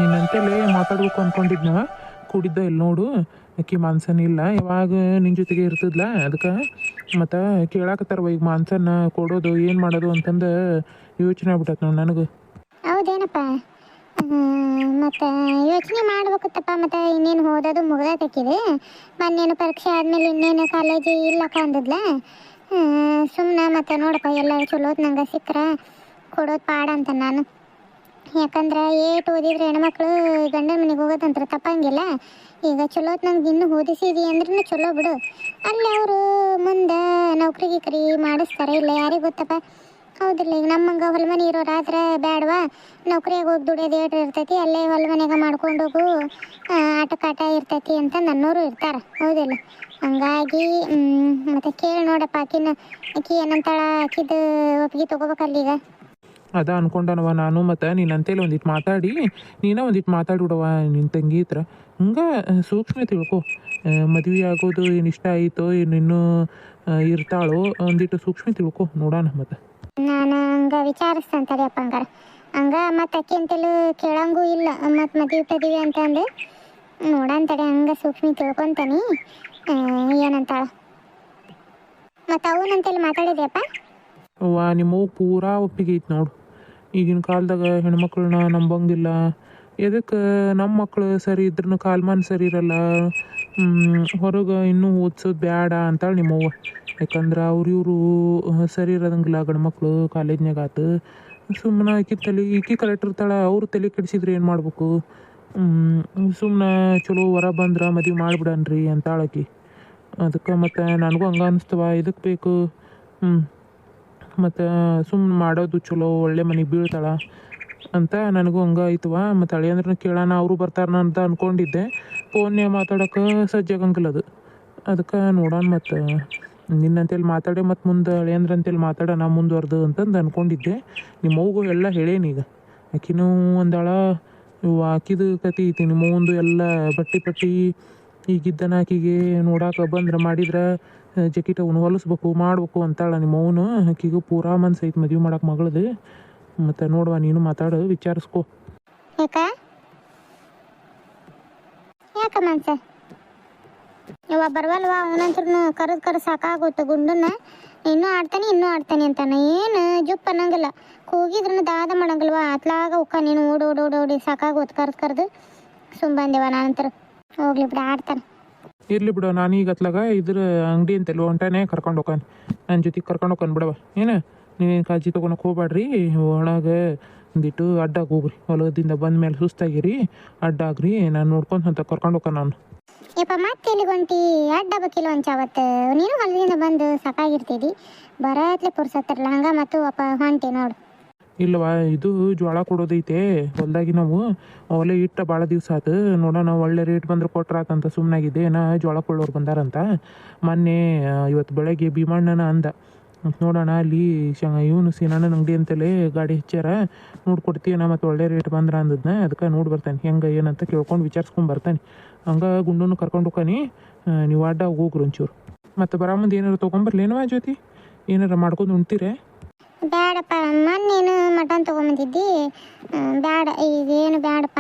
ನಿನ್ನಂತೇಳಿ ಮಾತಾಡ್ಬೇಕು ಅಂದ್ಕೊಂಡಿದ್ನವ, ಕೂಡಿದ್ದ ಇಲ್ಲಿ ನೋಡು. ಆಕಿ ಮಾನ್ಸನಿಲ್ಲ, ಯಾವಾಗ ನಿನ್ನ ಜೊತೆಗೆ ಇರ್ತದ್ಲ, ಅದಕ್ಕೆ ಮತ್ತು ಕೇಳಾಕತ್ತಾರವ ಈಗ ಮಾನ್ಸನ್ನ ಕೊಡೋದು ಏನು ಮಾಡೋದು ಅಂತಂದು ಯೋಚನೆ ಆಗ್ಬಿಟ್ಟೈತೆ ನೋಡಿ ನನಗೆ. ಹೌದೇನಪ್ಪ. ಮತ್ತು ಯೋಚನೆ ಮಾಡ್ಬೇಕತ್ತಪ್ಪ. ಮತ್ತು ಇನ್ನೇನು ಓದೋದು ಮುಗ್ದೈತಕ್ಕಿದೆ. ಮೊನ್ನೇನು ಪರೀಕ್ಷೆ ಆದಮೇಲೆ ಇನ್ನೇನು ಕಾಲೇಜ್ ಇಲ್ಲಕ್ಕ ಅಂದದ್ಲ. ಸುಮ್ಮನೆ ಮತ್ತು ನೋಡಪ್ಪ ಎಲ್ಲರೂ ಚಲೋತ್ ನಂಗೆ ಸಿಕ್ಕರೆ ಕೊಡೋದು ಪಾಡ ಅಂತ ನಾನು. ಯಾಕಂದ್ರೆ ಏಟು ಓದಿದ್ರೆ ಹೆಣ್ಮಕ್ಳು ಗಂಡನ ಮನೆಗೆ ಹೋಗೋದಂತ್ರ ತಪ್ಪಂಗಿಲ್ಲ. ಈಗ ಚಲೋತ್ ನಂಗೆ ಇನ್ನೂ ಓದಿಸಿದಿ ಅಂದ್ರೂ ಚಲೋ ಬಿಡು. ಅಲ್ಲಿ ಅವರು ಮುಂದೆ ನೌಕರಿ ಗಿಕ್ರಿ ಮಾಡಿಸ್ತಾರೆ ಇಲ್ಲ ಯಾರಿಗೆ ಗೊತ್ತಪ್ಪ. ಹೌದಿಲ್ಲ, ಈಗ ನಮ್ಮಂಗೆ ಹೊಲ ಮನೆ ಇರೋರಾದ್ರೆ ಬೇಡವಾ, ನೌಕರಿಯಾಗ ಹೋಗಿ ದುಡಿಯೋದು ಏಟು ಇರ್ತೈತಿ, ಅಲ್ಲೇ ಹೊಲ ಮನೆಗೆ ಮಾಡ್ಕೊಂಡೋಗು ಆಟ ಇರ್ತೈತಿ ಅಂತ ನನ್ನೋರು ಇರ್ತಾರೆ. ಹೌದಿಲ್ಲ, ಹಂಗಾಗಿ ಮತ್ತು ಕೇಳಿ ನೋಡಪ್ಪ ಆಕಿ ಏನಂತಾಳ, ಆಕಿದು ಒಪ್ಪಿಗೆ ತೊಗೋಬೇಕಲ್ಲ ಈಗ. ಅದ ಅನ್ಕೊಂಡನವ ನಾನು. ಮತ್ತು ನೀನಂತೇಳಿ ಒಂದಿಟ್ಟು ಮಾತಾಡಿ, ನೀನೇ ಒಂದಿಟ್ಟು ಮಾತಾಡ್ಬಿಡವ ನಿನ್ನ ತಂಗಿ ಹತ್ರ. ಹಂಗೆ ಸೂಕ್ಷ್ಮ ತಿಳ್ಕೊ, ಮದುವೆ ಆಗೋದು ಏನು ಇಷ್ಟ ಆಯಿತೋ ಏನು ಇನ್ನೂ ಇರ್ತಾಳೋ ಒಂದಿಟ್ಟು ಸೂಕ್ಷ್ಮ ತಿಳ್ಕೊ ನೋಡೋಣ. ಮತ್ತು ನಾನು ಹಂಗೆ ವಿಚಾರಿಸ್ತೇನೆ ತಡಿಯಪ್ಪ. ಹಂಗೆ ಮತ್ತು ಅಕ್ಕಿ ಅಂತೇಳಿ ಕೇಳಂಗೂ ಇಲ್ಲ, ಮತ್ತು ಮದುವೆ ಅಂತಂದು ನೋಡೋಣ ತಡಿ. ಹಂಗೆ ಸೂಕ್ಷ್ಮ ತಿಳ್ಕೊತಾನೆ ಏನಂತಾಳ. ಮತ್ತು ಅವನಂತೇಳಿ ಮಾತಾಡಿದ್ಯಪ್ಪ? ಅವ್ವ ನಿಮ್ಮವು ಪೂರಾ ಒಪ್ಪಿಗೆ ಐತೆ ನೋಡು. ಈಗಿನ ಕಾಲದಾಗ ಹೆಣ್ಮಕ್ಳನ್ನ ನಂಬಂಗಿಲ್ಲ. ಎದಕ್ಕೆ ನಮ್ಮ ಮಕ್ಳು ಸರಿ ಇದ್ರೂ ಕಾಲ್ಮಾನ ಸರಿ ಇರಲ್ಲ, ಹೊರಗೆ ಇನ್ನೂ ಓದಿಸೋದು ಬೇಡ ಅಂತಾಳೆ ನಿಮ್ಮವ್ವ. ಯಾಕಂದ್ರೆ ಇವರು ಸರಿ ಇರೋದಂಗಿಲ್ಲ ಗಂಡು ಮಕ್ಕಳು ಕಾಲೇಜ್ನಾಗ ಆತು. ಸುಮ್ಮನೆ ಈಕಿ ಕಲೆಕ್ಟರ್ ಇರ್ತಾಳೆ, ಅವ್ರು ತಲೆ ಕೆಡಿಸಿದ್ರೆ ಏನು ಮಾಡ್ಬೇಕು. ಸುಮ್ಮನೆ ಚಲೋ ಹೊರ ಬಂದ್ರೆ ಮದುವೆ ಮಾಡಿಬಿಡನ್ರಿ ಅಂತಾಳಕಿ. ಅದಕ್ಕೆ ಮತ್ತು ನನಗೂ ಹಂಗೆ ಅನ್ನಿಸ್ತವ, ಇದಕ್ಕೆ ಬೇಕು. ಮತ್ತು ಸುಮ್ಮನೆ ಮಾಡೋದು ಚಲೋ, ಒಳ್ಳೆ ಮನೆಗೆ ಬೀಳ್ತಾಳೆ ಅಂತ ನನಗೂ ಹಂಗೆ ಆಯ್ತವ. ಮತ್ತು ಅಳಿಯಂದ್ರನ್ನ ಕೇಳೋಣ, ಅವರು ಬರ್ತಾರನ ಅಂತ ಅಂದ್ಕೊಂಡಿದ್ದೆ. ಫೋನ್ನೇ ಮಾತಾಡೋಕೆ ಸಜ್ಜಾಗಂಗಿಲ್ಲ ಅದು. ಅದಕ್ಕೆ ನೋಡೋಣ. ಮತ್ತು ನಿನ್ನಂತೇಳಿ ಮಾತಾಡಿ ಮತ್ತು ಮುಂದೆ ಅಳಿಯಂದ್ರಂತೇಳಿ ಮಾತಾಡೋಣ ಮುಂದುವರ್ದು ಅಂತಂದು ಅಂದ್ಕೊಂಡಿದ್ದೆ. ನಿಮ್ಮವ್ಗೂ ಎಲ್ಲ ಹೇಳೇನೀಗ. ಆಕಿನೂ ಒಂದಾಳ, ಆಕಿದು ಕತೆ ಐತಿ. ನಿಮ್ಮವಂದು ಎಲ್ಲ ಬಟ್ಟಿ ಈಗಿದ್ದನ ಆಕಿಗೆ ನೋಡಾಕ ಬಂದ್ರೆ ಮಾಡಿದ್ರೆ ಜಕಿಟ ಅವನು ಹೊಲಿಸ್ಬೇಕು ಮಾಡ್ಬೇಕು ಅಂತಾಳ ನಿಮ್ಮವನು. ಆಕಿಗೂ ಪೂರಾ ಮನ್ಸು ಐತಿ ಮದುವೆ ಮಾಡಕ್ಕೆ ಮಗಳದು. ಮತ್ತು ನೋಡುವ ನೀನು ಮಾತಾಡು, ವಿಚಾರಿಸ್ಕೊ. ಯಾಕ ಮನ್ಸ ಇವ ಬರವಲ್ವ? ಅವನಂತ್ರೂ ಕರೆದು ಸಾಕಾಗೋತು ಗುಂಡನ್ನ. ಇನ್ನೂ ಆಡ್ತಾನೆ ಅಂತಾನೆ. ಏನು ಜುಪ್ ಅನ್ನಂಗಿಲ್ಲ, ಕೂಗಿದ್ರೂ ದಾದ ಮಾಡಂಗಿಲ್ವ. ಅತ್ಲಾಗ ಉಕ್ಕ ನೀನು ಓಡಿ ಸಾಕಾಗೋತು ಕರೆದು ಬಂದೇವ. ನಾನಂತರ ಹೋಗ್ಲಿ ಬಿಡ, ಆಡ್ತಾನೆ. ಇರ್ಲಿ ಬಿಡು, ನಾನೀಗ ಅತ್ಲಾಗ ಇದ್ರ ಅಂಗಡಿ ಅಂತೆಲ್ಲ ಹೊಂಟಾನೆ ಕರ್ಕೊಂಡು ಹೋಗಾನೆ. ನನ್ನ ಜೊತೆಗೆ ಕರ್ಕೊಂಡು ಹೋಗಾನೆ ಬಿಡವ. ಏನು ನೀವೇನು ಕಾಳಜಿ ತೊಗೊಳಕ್ಕೆ ಹೋಗ್ಬೇಡ್ರಿ. ಒಳಗೆ ಒಂದಿಟ್ಟು ಅಡ್ಡಾಗಿ ಹೋಗ್ರಿ, ಹೊಲದಿಂದ ಬಂದ ಮೇಲೆ ಸುಸ್ತಾಗಿರಿ, ಅಡ್ಡಾಗ್ರಿ. ನಾನು ನೋಡ್ಕೊಂಡು ಅಂತ ಕರ್ಕೊಂಡು ಹೋಗ ನಾನು. ಯಪ್ಪ ಮತ್ತೆ ಎಲ್ಲಿ ಹೊಂಟಿ? ಅಡ್ಡ ಬಕ್ಕಿಲ್ಲ ಒಂಚಾವತ್ತು. ನೀನು ಹೊಲದಿಂದ ಬಂದು ಸಾಕಾಗಿರ್ತಿದ್ದಿ, ಬರತ್ಲೆ ಪುರ್ಸತ್ತಿರಲ್ಲ. ಹಂಗೆ ಮತ್ತು ಅಪ್ಪ ಹೊಂಟಿ ನೋಡು. ಇಲ್ಲವಾ, ಇದು ಜೋಳ ಕೊಡೋದೈತೆ ಹೊಲ್ದಾಗಿ. ನಾವು ಹೊಲ ಇಟ್ಟ ಭಾಳ ದಿವಸ ಆತು. ನೋಡೋಣ ಒಳ್ಳೆ ರೇಟ್ ಬಂದ್ರೆ ಕೊಟ್ರಾತಂತ ಸುಮ್ಮನಾಗಿದೆ. ಜೋಳ ಕೊಳ್ಳೋರು ಬಂದಾರಂತ ಮೊನ್ನೆ. ಇವತ್ತು ಬೆಳಗ್ಗೆ ಭೀಮಣ್ಣನ ಅಂದ. ನೋಡೋಣ ಅಲ್ಲಿ ಇವನು ಸೀನಣ್ಣನ ಅಂಗಡಿ ಅಂತಲೇ ಗಾಡಿ ಹಚ್ಚಾರ, ನೋಡ್ಕೊಡ್ತೀನ ಮತ್ತು ಒಳ್ಳೆ ರೇಟ್ ಬಂದ್ರೆ ಅಂದದ್ನ. ಅದಕ್ಕೆ ನೋಡಿ ಬರ್ತಾನೆ ಹೆಂಗೆ ಏನಂತ ಕೇಳ್ಕೊಂಡು ವಿಚಾರಿಸ್ಕೊಂಡು ಬರ್ತಾನೆ. ಹಂಗೆ ಗುಂಡನ್ನು ಕರ್ಕೊಂಡು ಹೋಗ್ತಾನೆ. ನೀವು ಅಡ್ಡ ಹೋಗ್ರಿ ಒಂಚೂರು. ಮತ್ತು ಬರೋ ಮುಂದೆ ಏನಾರು ತೊಗೊಂಬರ್ಲೇನವ ಜ್ಯೋತಿ? ಏನಾರ ಮಾಡ್ಕೊಂಡು ಉಣ್ತೀರೇ? ಬೇಡಪ್ಪ, ಮೊನ್ನೇನು ಮಟನ್ ತೊಗೊಂಬಂದಿದ್ದಿ. ಬೇಡ, ಈಗೇನು ಬೇಡಪ್ಪ.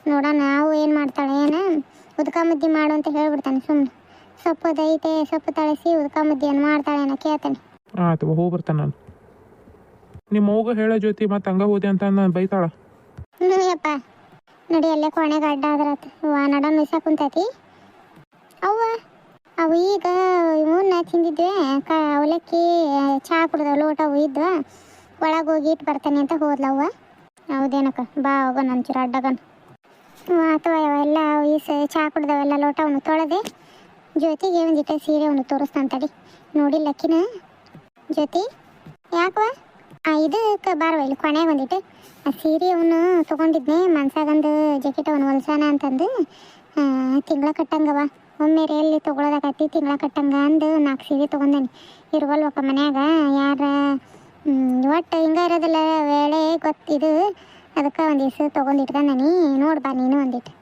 ನೋಡೋಣ ನಾವು ಏನು ಮಾಡ್ತಾಳೆ. ಏನು ಉದ್ಕ ಮುದ್ದೆ ಮಾಡು ಅಂತ ಹೇಳ್ಬಿಡ್ತಾನೆ ಸುಮ್ಮನೆ. ಸೊಪ್ಪು ದೈತೆ, ಸೊಪ್ಪು ತಳಿಸಿ ಉದ್ಕ ಮುದ್ದೆಯನ್ನು ಮಾಡ್ತಾಳೆ ಅನ್ನೋ ಕೇಳ್ತಾನೆ. ಆಯ್ತು, ಹೋಗಿ ಬರ್ತಾನೆ ನಾನು. ನಿಮ್ಮ ಅವ್ಗ ಹೇಳೋ ಜ್ಯೋತಿ, ಮತ್ತು ಹಂಗೆ ಹೋದೆ ಅಂತ ನಾನು ಬೈತಾಳ. ಯಪ್ಪ ನೋಡಿ, ಅಲ್ಲೇ ಕೊನೆಗೆ ಅಡ್ಡ ಆದ್ರತ್ ನಡ ಮಿಸ ಕುಂತೈತಿ. ಅವು ಈಗ ಇವನ್ನ ತಿಂದಿದ್ವಿ. ಅವಲಕ್ಕಿ ಚಹಾ ಕುಡ್ದ ಲೋಟ ಇದ್ವ, ಒಳಗೆ ಹೋಗಿ ಇಟ್ಟು ಬರ್ತಾನೆ ಅಂತ ಹೋದ್ಲವ್ವ. ಹೌದೇನಕ್ಕ, ಬಾ ಹೋಗೋಣ ಒಂಚೂರು ಅಡ್ಡಗನ್. ಅಥವಾ ಅವೆಲ್ಲ ಚಹಾ ಕುಡ್ದವೆಲ್ಲ ಲೋಟವನ್ನು ತೊಳೆದೆ. ಜ್ಯೋತಿಗೆ ಒಂದಿಟ್ಟು ಸೀರೆ ಅವನು ತೋರಿಸ್ತಾನೆ ತಡಿ. ನೋಡಿಲ್ಲಕ್ಕಿನ ಜ್ಯೋತಿ ಯಾಕವ ಇದಕ್ಕೆ ಬಾರವ ಇಲ್ಲಿ ಕೊನೆಗೆ ಒಂದಿಟ್ಟು ಆ ಸೀರೆ ಅವನು ತೊಗೊಂಡಿದ್ನೆ. ಮನ್ಸಾಗಂದು ಜಾಕೆಟ್ ಅವನು ಹೊಲ್ಸಾನ ಅಂತಂದು ತಿಂಗಳ ಕಟ್ಟಂಗವ. ಒಮ್ಮೆ ಎಲ್ಲಿ ತೊಗೊಳೋದಾಗತ್ತಿ, ತಿಂಗಳ ಕಟ್ಟಂಗ ಅಂದು 4 ಸೀರೆ ತೊಗೊಂಡೇನಿ. ಇರುವಲ್ವಕ್ಕ ಮನ್ಯಾಗ ಯಾರ ಒಟ್ಟು ಹಿಂಗೆ ಇರೋದಿಲ್ಲ ವೇಳೆ ಗೊತ್ತಿದು. ಅದಕ್ಕೆ ಒಂದು ದಿವ್ಸ ತೊಗೊಂಡಿಟ್ಕೊಂಡನಿ. ನೋಡ್ಬಾ ನೀನು ಒಂದಿಟ್ಟು.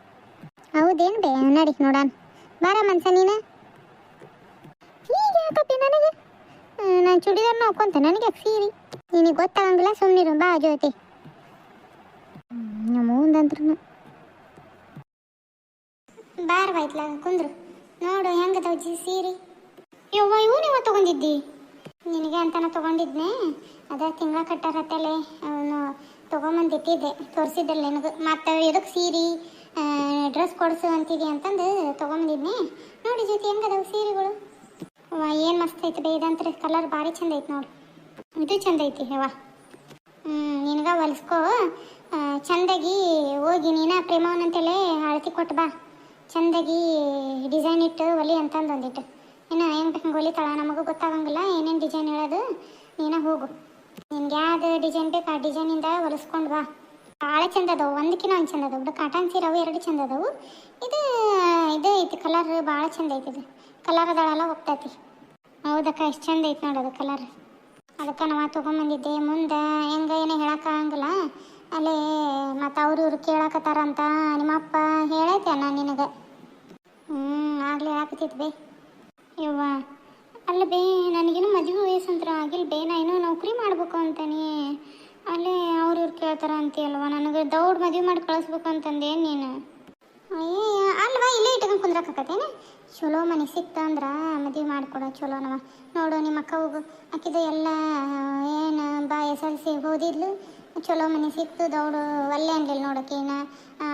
ಹೌದೇನು ಬೇ? ನಡಿ ನೋಡೋಣ. ಬಾರ ಮನ್ಸ ನೀನು. ಈಗ ಯಾಕಪ್ಪಿ ನನಗೆ? ನಾನು ಚೂಡಿದಾರನ್ನ ಹಾಕೊಂತ ನನಗೆ ಸೀರೆ ನಿನಗೆ ಗೊತ್ತಾಗಂಗಿಲ್ಲ. ಸುಮ್ಮನಿರು ಬಾ ಜ್ಯೋತಿ. ನಮ್ಮ ಮುಂದಂತ್ರು ಬಾರ್ ಬಾಯ್ತ್ಲ ಕುಂದ್ರು ನೋಡು ಹೆಂಗದವ ಸೀರೆ. ಯವ್ವ ಇವು ನೀವು ತೊಗೊಂಡಿದ್ದಿ ನಿನಗೆ ಅಂತಾನೆ ತೊಗೊಂಡಿದ್ನೆ. ಅದ ತಿಂಗಳ ಕಟ್ಟಾರತ್ತಲೆ ಅವನು ತೊಗೊಂಬಂದಿಟ್ಟಿದ್ದೆ ತೋರಿಸಿದ್ದಲ್ಲಿ ನಿನಗೆ. ಮತ್ತು ಇದಕ್ಕೆ ಸೀರೆ ಡ್ರೆಸ್ ಕೊಡಿಸು ಅಂತಿದ್ದೆ ಅಂತಂದು ತೊಗೊಂಬಂದಿದ್ನೆ. ನೋಡಿ ಜೊತೆ ಹೆಂಗದವು ಸೀರೆಗಳು. ಏನು ಮಸ್ತ್ ಐತೆ ಬೇ ಇದಂತ್ರಿ ಕಲರ್ ಭಾರಿ ಚಂದ ಐತೆ ನೋಡಿ. ಇದು ಚಂದ ಐತಿ ಯವ್ವ. ನಿನಗ ಹೊಲಿಸ್ಕೋ ಚಂದಾಗಿ ಹೋಗಿ ನೀನ ಪ್ರೇಮವನಂತೇಳಿ ಅಳತಿ ಕೊಟ್ಟು ಬಾ. ಚಂದಾಗಿ ಡಿಸೈನ್ ಇಟ್ಟು ಒಲಿ ಅಂತಂದು ಒಂದಿಟ್ಟು ಇನ್ನು ಹೆಂಗೆ ಬೇಕು ಹಂಗೆ ಹೊಲಿತಾಳ. ನಮಗೂ ಗೊತ್ತಾಗಂಗಿಲ್ಲ ಏನೇನು ಡಿಸೈನ್ ಹೇಳೋದು. ನೀನ ಹೋಗು ನಿನ್ಗೆ ಯಾವ್ದು ಡಿಸೈನ್ ಬೇಕು ಆ ಡಿಸೈನಿಂದ ಹೊಲಿಸ್ಕೊಂಡು ಬಾ. ಭಾಳ ಚಂದ ಅದಾವು. ಒಂದಕ್ಕಿಂತ ಒಂದು ಚಂದ ಅದಾವು. ಕಾಟನ್ ಸೀರೆ ಅವು 2 ಚಂದ ಅದಾವು. ಇದು ಐತಿ ಕಲರ್ ಭಾಳ ಚಂದ ಐತಿ. ಇದು ಕಲರ್ ಅದಾಳೆಲ್ಲ ಹೋಗ್ತೈತಿ. ಹೌದಕ್ಕ ಎಷ್ಟು ಚಂದ ಐತಿ ನೋಡೋದು ಕಲರ್. ಅದಕ್ಕೆ ನಾವು ತೊಗೊಂಬಂದಿದ್ದೆ. ಮುಂದೆ ಹೆಂಗೆ ಏನೋ ಹೇಳೋಕ್ಕಾಗಂಗಿಲ್ಲ ಅಲ್ಲೇ ಮತ್ತು ಇವ್ರು ಕೇಳಕತ್ತಾರಂತ ನಿಮ್ಮಪ್ಪ ಹೇಳೈತೆ ನಾನು ನಿನಗೆ. ಆಗಲೇ ಹೇಳಕತ್ತಿತ್ತು ಬೇ. ಯವ್ವ ಅಲ್ಲ ಬೇ ನನಗೇನು ಮದುವೆ ವಯಸ್ಸಂತ್ರ ಆಗಿಲ್ಲ ಬೇ. ನಾ ಏನೋ ನೌಕರಿ ಮಾಡ್ಬೇಕು ಅಂತಾನೆ ಅಲ್ಲೇ ಇವ್ರು ಕೇಳ್ತಾರ ಅಂತೀಯಲ್ವ. ನನಗೆ ದೌಡ್ ಮದುವೆ ಮಾಡಿ ಕಳಿಸ್ಬೇಕು ಅಂತಂದೇನು ನೀನು. ಅಯ್ಯ ಅಲ್ವಾ ಇಲ್ಲೇ ಇಟ್ಕೊಂಡು ಕುಂದ್ರಕ್ಕತ್ತೇನೆ. ಚಲೋ ಮನೆ ಸಿಕ್ತಂದ್ರೆ ಮದುವೆ ಮಾಡಿಕೊಡೋ ಚಲೋನವ. ನೋಡು ನಿಮ್ಮ ಅಕ್ಕ ಹೋಗು ಆಕಿದು ಎಲ್ಲ ಏನು SLC ಓದಿದ್ಲು. ಚಲೋ ಮನೆ ಸಿಕ್ತು ದೌಡು ಒಲ್ಲೆ ಅನ್ಲಿಲ್ಲ ನೋಡೋಕೇನ.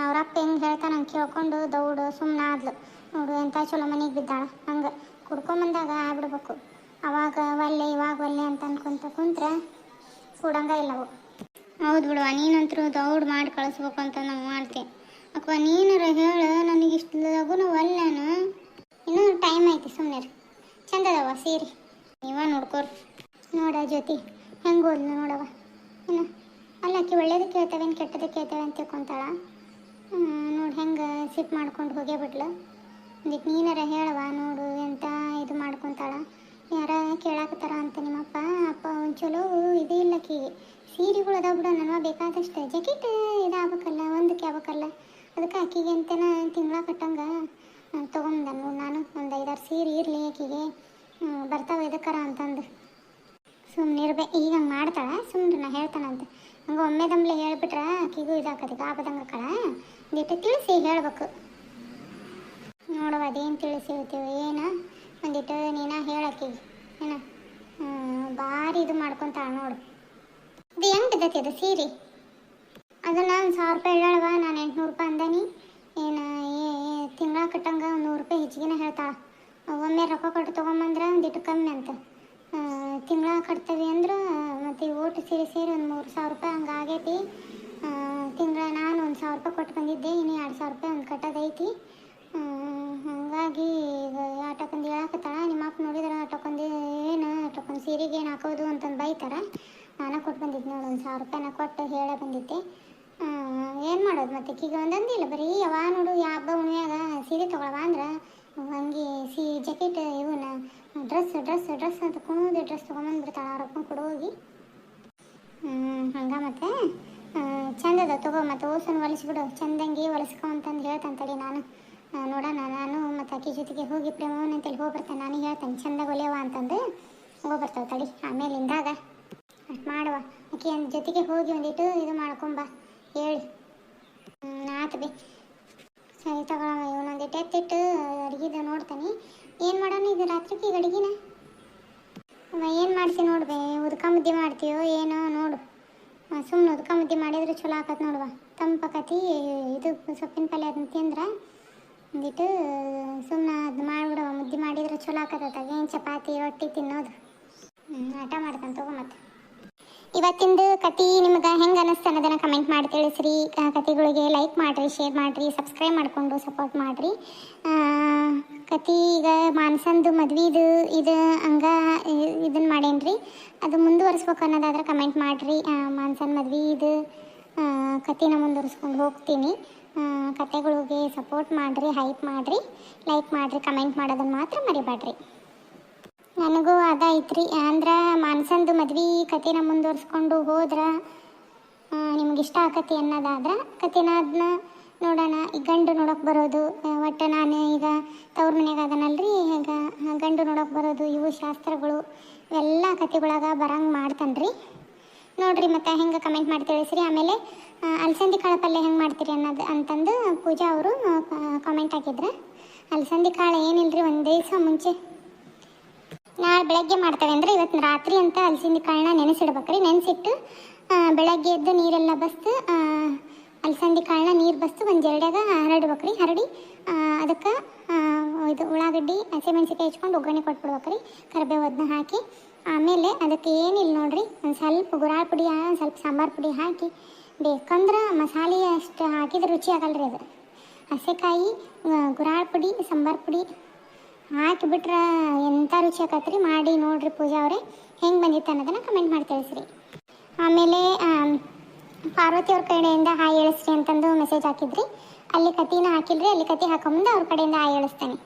ಅವ್ರ ಅಪ್ಪ ಹೆಂಗೆ ಹೇಳ್ತಾ ನಂಗೆ ಕೇಳ್ಕೊಂಡು ದೌಡು ಸುಮ್ಮನೆ ಆದ್ಲು. ನೋಡು ಎಂಥ ಚಲೋ ಮನೆಗೆ ಬಿದ್ದಾಳ. ಹಂಗೆ ಕುಡ್ಕೊಂಬಂದಾಗ ಆಗ್ಬಿಡ್ಬೇಕು. ಅವಾಗ ಒಲ್ಲೆ ಇವಾಗ ಒಲ್ಲೆ ಅಂತ ಅನ್ಕೊಂತ ಕುಂತ್ರೆ ಕೂಡಂಗ ಇಲ್ಲವು. ಹೌದು ಬಿಡುವ ನೀನಂತರೂ ದೌಡ್ ಮಾಡಿ ಕಳಿಸ್ಬೇಕು ಅಂತ ನಾವು ಮಾಡ್ತೇವೆ. ಅಕ್ಕ ನೀನಾರ ಹೇಳು ನನಗೆ ಇಷ್ಟು ಲಗುನು ಒಲ್ಲೆನು. ಇನ್ನೂ ಟೈಮ್ ಐತಿ ಸುಮ್ಮನೆ ಚಂದದವ ಸೀರೆ ನೀವ ನೋಡ್ಕೋರಿ. ನೋಡ ಜ್ಯೋತಿ ಹೆಂಗೆ ಹೋದ್ಲು ನೋಡವ. ಇನ್ನು ಅಲ್ಲ ಆಕಿ ಒಳ್ಳೇದು ಕೇಳ್ತೇವೇನು ಕೆಟ್ಟದ್ದು ಕೇಳ್ತೇವೆ ಅಂತ ತಿಳ್ಕೊತಾಳ. ನೋಡಿ ಹೆಂಗೆ ಸಿಟ್ ಮಾಡ್ಕೊಂಡು ಹೋಗೇ ಬಿಡ್ಲು. ಅದಕ್ಕೆ ನೀನಾರ ಹೇಳವ. ನೋಡು ಎಂತ ಇದು ಮಾಡ್ಕೊತಾಳ. ಯಾರ ಕೇಳಾಕತ್ತಾರ ಅಂತ ನಿಮ್ಮಪ್ಪ ಅಪ್ಪ ಒಂದು ಚಲೋ ಇದು ಇಲ್ಲ ಆಕಿಗೆ. ಸೀರೆಗಳು ಅದಾವ ಬಿಡು ನನಗೆ ಬೇಕಾದಷ್ಟು. ಜಾಕೆಟ್ ಇದಾಗಬೇಕಲ್ಲ ಒಂದಕ್ಕೆ ಆಗ್ಬೇಕಲ್ಲ. ಅದಕ್ಕೆ ಆಕಿಗೆ ಅಂತೇನ ತಿಂಗಳ ಕಟ್ಟಂಗೆ ತೊಗೊಂಡ ನೋಡಿ ನಾನು ಒಂದು 5-6 ಸೀರೆ ಇರಲಿ ಆಕಿಗೆ ಬರ್ತಾವೆ ಇದಕ್ಕಾರ ಅಂತಂದು ಸುಮ್ಮನೆ ಇರ್ಬೇ. ಈಗ ಹಂಗೆ ಮಾಡ್ತಾಳೆ ಸುಮ್ಮನೆ ನಾ ಹೇಳ್ತಾನಂತ ಹಂಗೆ ಒಮ್ಮೆ ದಮ್ಲೆ ಹೇಳ್ಬಿಟ್ರೆ ಆಕಿಗೂ ಇದಾಕತಿ ಗಾಬದಂಗೆ ಕಳ. ಒಂದಿಟ್ಟು ತಿಳಿಸಿ ಹೇಳ್ಬೇಕು ನೋಡವ. ಅದೇನು ತಿಳಿಸಿ ಹೇಳ್ತೀವಿ ಏನು ಒಂದಿಟ್ಟು ನೀನ ಹೇಳಕ್ಕಿಗೆ ಏನ ಭಾರಿ ಇದು ಮಾಡ್ಕೊತಾಳ ನೋಡು. ಇದು ಹೆಂಗೆ ಬಿದ್ದತಿ ಅದು ಸೀರೆ. ಅದನ್ನು ಒಂದು 1000 ರೂಪಾಯಿ ಹೇಳವ. ನಾನು 800 ರೂಪಾಯಿ ಅಂದಾನಿ. ಏನು ತಿಂಗಳ ಕಟ್ಟಂಗೆ 100 ರೂಪಾಯಿ ಹೆಚ್ಚಿಗೆನೇ ಹೇಳ್ತಾಳೆ. ಒಮ್ಮೆ ರೊಕ್ಕ ಕೊಟ್ಟು ತೊಗೊಂಬಂದ್ರೆ ಒಂದಿಟ್ಟು ಕಮ್ಮಿ ಅಂತ. ತಿಂಗಳ ಕಟ್ತೀವಿ ಅಂದ್ರೆ ಮತ್ತು ಓಟು ಸೇರಿ ಒಂದು 3000 ರೂಪಾಯಿ ಹಂಗೆ ಆಗೈತಿ. ತಿಂಗಳ ನಾನು 1000 ರೂಪಾಯಿ ಕೊಟ್ಟು ಬಂದಿದ್ದೆ. ಇನ್ನು 2000 ರೂಪಾಯಿ ಒಂದು ಕಟ್ಟೋದೈತಿ. ಹಾಗಾಗಿ ಈಗ ಆಟೋಕೊಂದು ಹೇಳಕತ್ತಾಳ. ನಿಮ್ಮಪ್ಪ ನೋಡಿದ್ರೆ ಆಟೋಕೊಂದು ಏನು ಆಟೋಕೊಂದು ಸೀರೆಗೆ ಏನು ಹಾಕೋದು ಅಂತಂದು ಬೈತಾರೆ. ನಾನು ಕೊಟ್ಟು ಬಂದಿದ್ದೆ ನೋಡಿ 1000 ರೂಪಾಯಿನ ಕೊಟ್ಟು ಹೇಳೇ ಬಂದಿದ್ದೆ. ಏನು ಮಾಡೋದು ಮತ್ತೆ ಈಗ ಒಂದೊಂದಿಲ್ಲ ಬರೀ ಯಾವ ನೋಡು ಹಬ್ಬ ಉಣ್ಯಾಗ ಸೀರೆ ತೊಗೊಳವ ಅಂದ್ರೆ ಹಂಗೆ ಜಾಕೆಟ್ ಇವನ್ನ ಡ್ರೆಸ್ ಅಂತ ಕುಣೋದು ಡ್ರೆಸ್ ತೊಗೊಂಬಂದ್ಬಿಡ್ತಾಳೆ. ಅವ್ರ ಅಪ್ಪನ ಕೊಡು ಹೋಗಿ. ಹಂಗೆ ಮತ್ತೆ ಚಂದದ ತಗೋ ಮತ್ತು ಓಸನ್ನು ಹೊಲಿಸ್ಬಿಡು ಚಂದಂಗೆ ಹೊಲಿಸ್ಕೊ ಅಂತಂದು ಹೇಳ್ತಂತೇಳಿ ನಾನು ನೋಡೋಣ. ನಾನು ಮತ್ತು ಆಕಿ ಜೊತೆಗೆ ಹೋಗಿ ಪ್ರೇಮವನ ಅಂತೇಳಿ ಹೋಗ್ಬರ್ತೇನೆ. ನಾನು ಹೇಳ್ತೇನೆ ಚಂದಾಗ ಹೊಲಿಯವ ಅಂತಂದು ಹೋಗ್ಬರ್ತಾವೆ ತಡಿ. ಆಮೇಲೆ ಇಂದಾಗ ಅಷ್ಟು ಮಾಡುವ. ಆಕೆ ಜೊತೆಗೆ ಹೋಗಿ ಒಂದಿಟ್ಟು ಇದು ಮಾಡ್ಕೊಂಬ ಹೇಳಿ. ಆತು ಬಿ ಸರಿ ತಗೊಳವ. ಇವನೊಂದಿಟ್ಟು ಎತ್ತಿಟ್ಟು ಅಡುಗೆದ ನೋಡ್ತಾನೆ ಏನು ಮಾಡೋಣ ಇದು ರಾತ್ರಿಗೆ. ಈಗ ಅಡುಗೆನ ಏನು ಮಾಡ್ತೀವಿ ನೋಡ್ಬೇ. ಉದ್ಕ ಮುದ್ದೆ ಮಾಡ್ತೀವೋ ಏನೋ ನೋಡು. ಸುಮ್ಮನೆ ಉದ್ಕ ಮುದ್ದೆ ಮಾಡಿದ್ರೆ ಚಲೋ ಆಕತ್ ನೋಡುವ. ತಂಪಕತಿ ಇದು ಸೊಪ್ಪಿನ ಪಲ್ಯ ಅದನ್ನ ತಿಂದ್ರೆ ಒಂದಿಟ್ಟು ಸುಮ್ಮನೆ ಅದು ಮಾಡಿಬಿಡುವ. ಮುದ್ದೆ ಮಾಡಿದ್ರೆ ಚಲೋ ಆಕತ್ತ. ಏನು ಚಪಾತಿ ರೊಟ್ಟಿ ತಿನ್ನೋದು. ಆಟ ಮಾಡ್ತಾನೆ ತಗೋ. ಮತ್ತೆ ಇವತ್ತಿಂದು ಕತೆ ನಿಮ್ಗೆ ಹೆಂಗೆ ಅನ್ನಿಸ್ತು ಅನ್ನೋದನ್ನು ಕಮೆಂಟ್ ಮಾಡಿ ತಿಳಿಸ್ರಿ. ಕತೆಗಳಿಗೆ ಲೈಕ್ ಮಾಡಿರಿ, ಶೇರ್ ಮಾಡಿರಿ, ಸಬ್ಸ್ಕ್ರೈಬ್ ಮಾಡಿಕೊಂಡು ಸಪೋರ್ಟ್ ಮಾಡಿರಿ. ಕತೆ ಈಗ ಮಾನ್ಸಂದು ಮದ್ವೆದು ಇದು ಹಂಗೆ ಇದನ್ನು ಮಾಡೇನ್ರಿ. ಅದು ಮುಂದುವರಿಸ್ಬೇಕು ಅನ್ನೋದಾದ್ರೆ ಕಮೆಂಟ್ ಮಾಡಿರಿ. ಮಾನ್ಸನ್ ಮದ್ವೆ ಇದು ಕತೆನ ಮುಂದುವರಿಸ್ಕೊಂಡು ಹೋಗ್ತೀನಿ. ಕತೆಗಳಿಗೆ ಸಪೋರ್ಟ್ ಮಾಡಿರಿ, ಹೈಪ್ ಮಾಡಿರಿ, ಲೈಕ್ ಮಾಡಿರಿ, ಕಮೆಂಟ್ ಮಾಡೋದನ್ನು ಮಾತ್ರ ಮರಿಬೇಡ್ರಿ. ನನಗೂ ಅದೈತ್ರಿ ಅಂದ್ರೆ ಮಾನ್ಸಂದು ಮದ್ವೆ ಕತೆನ ಮುಂದುವರ್ಸ್ಕೊಂಡು ಹೋದ್ರೆ ನಿಮ್ಗೆ ಇಷ್ಟ ಆಕತಿ ಅನ್ನೋದಾದ್ರೆ ಕತೆನ ಅದನ್ನ ನೋಡೋಣ. ಈಗ ಗಂಡು ನೋಡೋಕೆ ಬರೋದು ಒಟ್ಟು ನಾನು ಈಗ ತವ್ರ ಮನೆಯಾಗ ಅದನಲ್ರಿ. ಈಗ ಗಂಡು ನೋಡೋಕೆ ಬರೋದು ಇವು ಶಾಸ್ತ್ರಗಳು ಇವೆಲ್ಲ ಕತೆಗಳಾಗ ಬರಂಗೆ ಮಾಡ್ತಾನೆ ರೀ. ನೋಡಿರಿ ಮತ್ತು ಹೆಂಗೆ ಕಮೆಂಟ್ ಮಾಡಿ ತಿಳಿಸ್ರಿ. ಆಮೇಲೆ ಅಲಸಂದಿ ಕಾಳು ಪಲ್ಯ ಹೆಂಗೆ ಮಾಡ್ತೀರಿ ಅನ್ನೋದು ಅಂತಂದು ಪೂಜಾ ಅವರು ಕಾಮೆಂಟ್ ಹಾಕಿದ್ರು. ಅಲಸಂದಿ ಕಾಳು ಏನಿಲ್ಲರಿ, ಒಂದು ದಿವಸ ಮುಂಚೆ ನಾಳೆ ಬೆಳಗ್ಗೆ ಮಾಡ್ತೇವೆ ಅಂದರೆ ಇವತ್ತು ರಾತ್ರಿ ಅಂತ ಅಲಸಂದಿ ಕಾಳನ್ನ ನೆನೆಸಿಡ್ಬೇಕ್ರಿ. ನೆನೆಸಿಟ್ಟು ಬೆಳಗ್ಗೆ ಎದ್ದು ನೀರೆಲ್ಲ ಬಸ್ತು ಅಲಸಂದಿ ಕಾಳನ್ನ ನೀರು ಬಸ್ತು ಒಂದು ಜರಡ್ಯಾಗ ಹರಡ್ಬೇಕ್ರಿ. ಹರಡಿ ಅದಕ್ಕೆ ಇದು ಉಳ್ಳಾಗಡ್ಡಿ ಹಸಿಮೆಣ್ಸಿಕಾಯಿ ಹೆಚ್ಕೊಂಡು ಒಗ್ಗರಣೆ ಕೊಟ್ಬಿಡ್ಬೇಕ್ರಿ. ಕರಿಬೇವು ಅದನ್ನ ಹಾಕಿ ಆಮೇಲೆ ಅದಕ್ಕೆ ಏನಿಲ್ಲ ನೋಡ್ರಿ, ಒಂದು ಸ್ವಲ್ಪ ಗುರಾಳ್ ಪುಡಿ ಒಂದು ಸ್ವಲ್ಪ ಸಾಂಬಾರು ಪುಡಿ ಹಾಕಿ ಬೇಕಂದ್ರೆ ಮಸಾಲೆ ಅಷ್ಟು ಹಾಕಿದ್ರೆ ರುಚಿ ಆಗಲ್ರಿ. ಅದು ಹಸೆಕಾಯಿ ಗುರಾಳ್ ಪುಡಿ ಸಾಂಬಾರು ಪುಡಿ ಹಾಕಿಬಿಟ್ರೆ ಎಂಥ ರುಚಿ ಆಕತ್ರಿ. ಮಾಡಿ ನೋಡಿರಿ ಪೂಜಾ ಅವರೇ, ಹೆಂಗೆ ಬಂದಿತ್ತು ಅನ್ನೋದನ್ನು ಕಮೆಂಟ್ ಮಾಡಿ ತಿಳಿಸ್ರಿ. ಆಮೇಲೆ ಪಾರ್ವತಿ ಅವ್ರ ಕಡೆಯಿಂದ ಹಾಯ್ ಹೇಳಿಸ್ರಿ ಅಂತಂದು ಮೆಸೇಜ್ ಹಾಕಿದ್ರಿ. ಅಲ್ಲಿ ಕತಿನ ಹಾಕಿಲ್ರಿ, ಅಲ್ಲಿ ಕತಿ ಹಾಕೊಂಬಂದು ಅವ್ರ ಕಡೆಯಿಂದ ಹಾಯ್ ಹೇಳಿಸ್ತೇನೆ.